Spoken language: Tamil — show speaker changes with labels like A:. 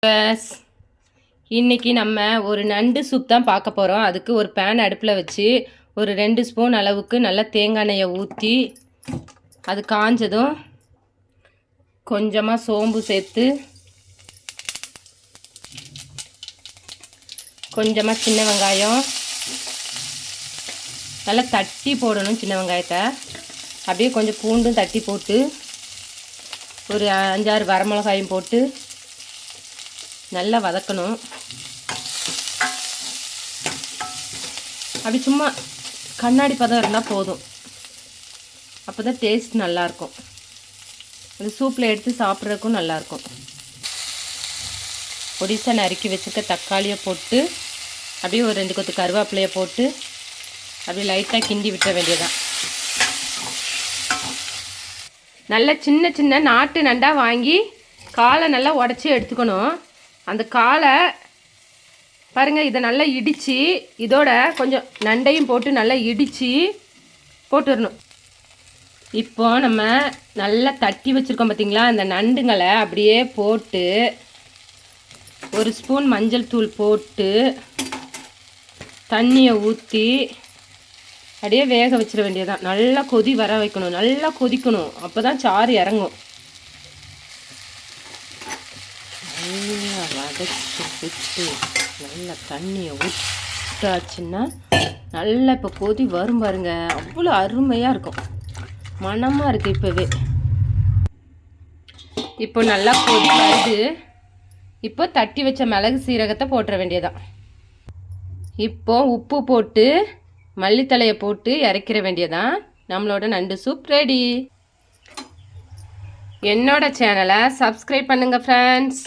A: பஸ் இன்றைக்கி நம்ம ஒரு நண்டு சூப் தான் பார்க்க போகிறோம். அதுக்கு ஒரு பேன் அடுப்பில் வச்சு ஒரு 2 ஸ்பூன் அளவுக்கு நல்லா தேங்காய் எண்ணெயை ஊற்றி அது காஞ்சதும் கொஞ்சமாக சோம்பு சேர்த்து கொஞ்சமாக சின்ன வெங்காயம் நல்லா தட்டி போடணும். சின்ன வெங்காயத்தை அப்படியே கொஞ்சம் பூண்டும் தட்டி போட்டு ஒரு 5-6 வரமிளகாயும் போட்டு நல்லா வதக்கணும். அப்படி சும்மா கண்ணாடி பதம் இருந்தால் போதும். அப்போ தான் டேஸ்ட் நல்லாயிருக்கும். அந்த சூப்பில் எடுத்து சாப்பிட்றதுக்கும் நல்லாயிருக்கும். பொடிசாக நறுக்கி வச்சுருக்க தக்காளியை போட்டு அப்படியே ஒரு 2 கொத்து கருவேப்பிலையை போட்டு அப்படியே லைட்டாக கிண்டி விட்ட வேண்டியதான். நல்ல சின்ன சின்ன நாட்டு நண்டாக வாங்கி காலை நல்லா உடச்சி எடுத்துக்கணும். அந்த காலை பாருங்கள், இதை நல்லா இடித்து இதோட கொஞ்சம் நண்டையும் போட்டு நல்லா இடித்து போட்டுடணும். இப்போ நம்ம நல்லா தட்டி வச்சுருக்கோம் பார்த்திங்களா, அந்த நண்டுங்களை அப்படியே போட்டு ஒரு ஸ்பூன் மஞ்சள் தூள் போட்டு தண்ணியை ஊற்றி அப்படியே வேக வச்சிட வேண்டியதான். நல்லா கொதி வர வைக்கணும், நல்லா கொதிக்கணும். அப்போ தான் சாறு இறங்கும். நல்லா வதக்கி விட்டு நல்லா தண்ணியை ஊற்றாச்சுன்னா நல்லா இப்போ கொதி வரும் பாருங்க, அவ்வளோ அருமையாக இருக்கும். மணமாக இருக்குது இப்போவே. இப்போ நல்லா கொதி வருது. இப்போ தட்டி வச்ச மிளகு சீரகத்தை போட்டுற வேண்டியதான். இப்போ உப்பு போட்டு மல்லித்தலையை போட்டு இறக்கிற வேண்டியதான். நம்மளோட நண்டு சூப் ரெடி. என்னோட சேனலை சப்ஸ்கிரைப் பண்ணுங்கள் ஃப்ரெண்ட்ஸ்.